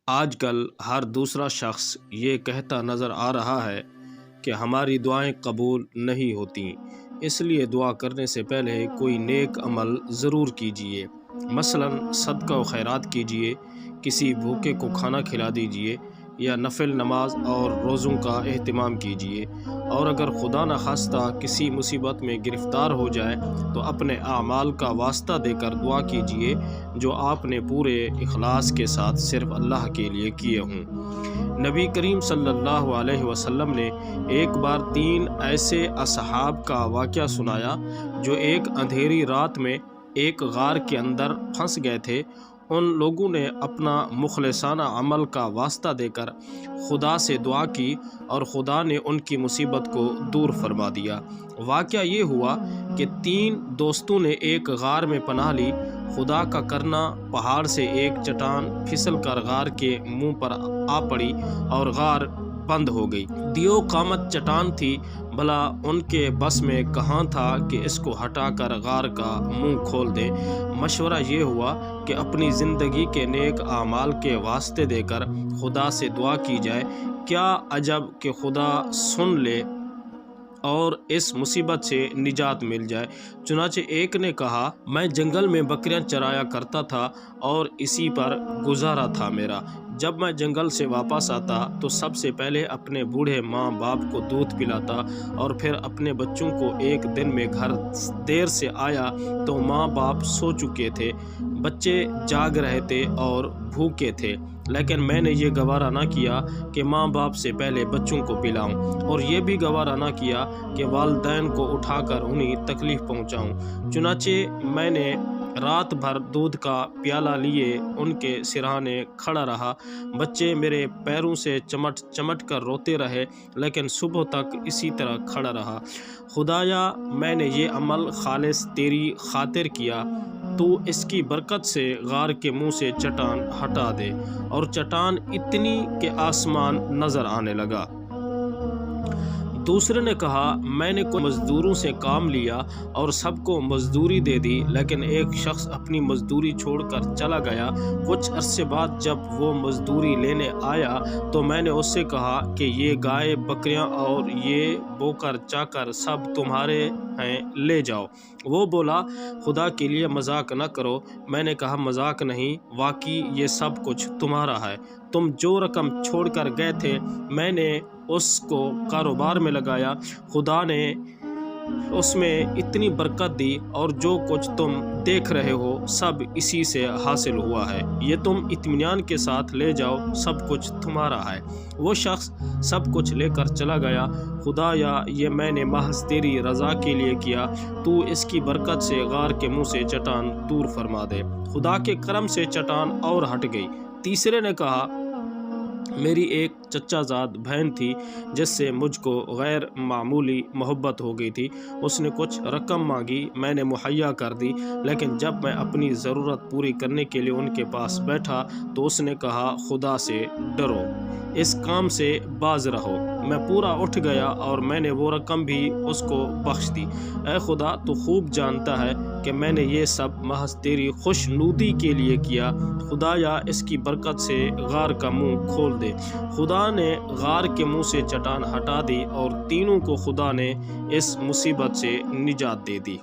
آج کل ہر دوسرا شخص یہ کہتا نظر آ رہا ہے کہ ہماری دعائیں قبول نہیں ہوتیں، اس لیے دعا کرنے سے پہلے کوئی نیک عمل ضرور کیجیے۔ مثلا صدقہ و خیرات کیجیے، کسی بھوکے کو کھانا کھلا دیجیے یا نفل نماز اور روزوں کا اہتمام کیجیے۔ اور اگر خدا نخواستہ کسی مصیبت میں گرفتار ہو جائے تو اپنے اعمال کا واسطہ دے کر دعا کیجیے جو آپ نے پورے اخلاص کے ساتھ صرف اللہ کے لیے کیے ہوں۔ نبی کریم صلی اللہ علیہ وسلم نے ایک بار 3 ایسے اصحاب کا واقعہ سنایا جو ایک اندھیری رات میں ایک غار کے اندر پھنس گئے تھے۔ ان لوگوں نے اپنا مخلصانہ عمل کا واسطہ دے کر خدا سے دعا کی اور خدا نے ان کی مصیبت کو دور فرما دیا۔ واقعہ یہ ہوا کہ 3 دوستوں نے ایک غار میں پناہ لی۔ خدا کا کرنا، پہاڑ سے ایک چٹان پھسل کر غار کے منہ پر آ پڑی اور غار بند ہو گئی۔ دیو قامت چٹان تھی، بھلا ان کے بس میں کہاں تھا کہ اس کو ہٹا کر غار کا منہ کھول دیں۔ مشورہ یہ ہوا کہ اپنی زندگی کے نیک اعمال کے واسطے دے کر خدا سے دعا کی جائے، کیا عجب کہ خدا سن لے اور اس مصیبت سے نجات مل جائے۔ چنانچہ ایک نے کہا، میں جنگل میں بکریاں چرایا کرتا تھا اور اسی پر گزارا تھا میرا۔ جب میں جنگل سے واپس آتا تو سب سے پہلے اپنے بوڑھے ماں باپ کو دودھ پلاتا اور پھر اپنے بچوں کو۔ ایک دن میں گھر دیر سے آیا تو ماں باپ سو چکے تھے، بچے جاگ رہے تھے اور بھوکے تھے، لیکن میں نے یہ گوارا نہ کیا کہ ماں باپ سے پہلے بچوں کو پلاؤں، اور یہ بھی گوارا نہ کیا کہ والدین کو اٹھا کر انہیں تکلیف پہنچاؤں۔ چنانچہ میں نے رات بھر دودھ کا پیالہ لیے ان کے سرہانے کھڑا رہا۔ بچے میرے پیروں سے چمٹ چمٹ کر روتے رہے، لیکن صبح تک اسی طرح کھڑا رہا۔ خدایا، میں نے یہ عمل خالص تیری خاطر کیا، تو اس کی برکت سے غار کے منہ سے چٹان ہٹا دے۔ اور چٹان اتنی کہ آسمان نظر آنے لگا۔ دوسرے نے کہا، میں نے کچھ مزدوروں سے کام لیا اور سب کو مزدوری دے دی، لیکن ایک شخص اپنی مزدوری چھوڑ کر چلا گیا۔ کچھ عرصے بعد جب وہ مزدوری لینے آیا تو میں نے اس سے کہا کہ یہ گائے بکریاں اور یہ بوکر چاکر سب تمہارے ہیں، لے جاؤ۔ وہ بولا، خدا کے لیے مذاق نہ کرو۔ میں نے کہا، مذاق نہیں، واقعی یہ سب کچھ تمہارا ہے۔ تم جو رقم چھوڑ کر گئے تھے میں نے اس کو کاروبار میں لگایا، خدا نے اس میں اتنی برکت دی، اور جو کچھ تم دیکھ رہے ہو سب اسی سے حاصل ہوا ہے۔ یہ تم اطمینان کے ساتھ لے جاؤ، سب کچھ تمہارا ہے۔ وہ شخص سب کچھ لے کر چلا گیا۔ خدایا، یہ میں نے محض تیری رضا کے لیے کیا، تو اس کی برکت سے غار کے منہ سے چٹان دور فرما دے۔ خدا کے کرم سے چٹان اور ہٹ گئی۔ تیسرے نے کہا، میری ایک چچا زاد بہن تھی جس سے مجھ کو غیر معمولی محبت ہو گئی تھی۔ اس نے کچھ رقم مانگی، میں نے مہیا کر دی، لیکن جب میں اپنی ضرورت پوری کرنے کے لیے ان کے پاس بیٹھا تو اس نے کہا، خدا سے ڈرو، اس کام سے باز رہو۔ میں پورا اٹھ گیا اور میں نے وہ رقم بھی اس کو بخش دی۔ اے خدا، تو خوب جانتا ہے کہ میں نے یہ سب محض تیری خوشنودی کے لیے کیا۔ خدایا، اس کی برکت سے غار کا منہ کھول دے۔ خدا نے غار کے منہ سے چٹان ہٹا دی اور تینوں کو خدا نے اس مصیبت سے نجات دے دی۔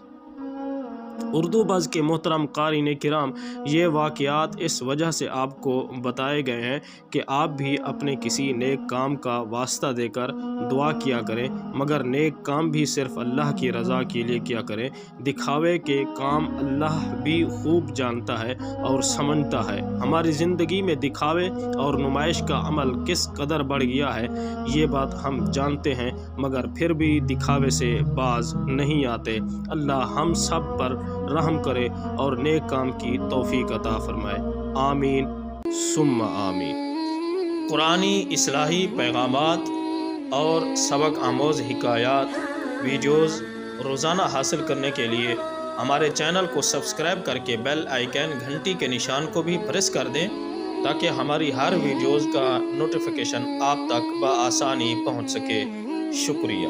اردو بز کے محترم قارئین کرام، یہ واقعات اس وجہ سے آپ کو بتائے گئے ہیں کہ آپ بھی اپنے کسی نیک کام کا واسطہ دے کر دعا کیا کریں، مگر نیک کام بھی صرف اللہ کی رضا کے لیے کیا کریں۔ دکھاوے کے کام اللہ بھی خوب جانتا ہے اور سمجھتا ہے۔ ہماری زندگی میں دکھاوے اور نمائش کا عمل کس قدر بڑھ گیا ہے یہ بات ہم جانتے ہیں، مگر پھر بھی دکھاوے سے باز نہیں آتے۔ اللہ ہم سب پر رحم کرے اور نیک کام کی توفیق عطا فرمائے، آمین ثم آمین۔ قرآنی اصلاحی پیغامات اور سبق آموز حکایات ویڈیوز روزانہ حاصل کرنے کے لیے ہمارے چینل کو سبسکرائب کر کے بیل آئیکن گھنٹی کے نشان کو بھی پریس کر دیں تاکہ ہماری ہر ویڈیوز کا نوٹیفیکیشن آپ تک بآسانی پہنچ سکے۔ شکریہ۔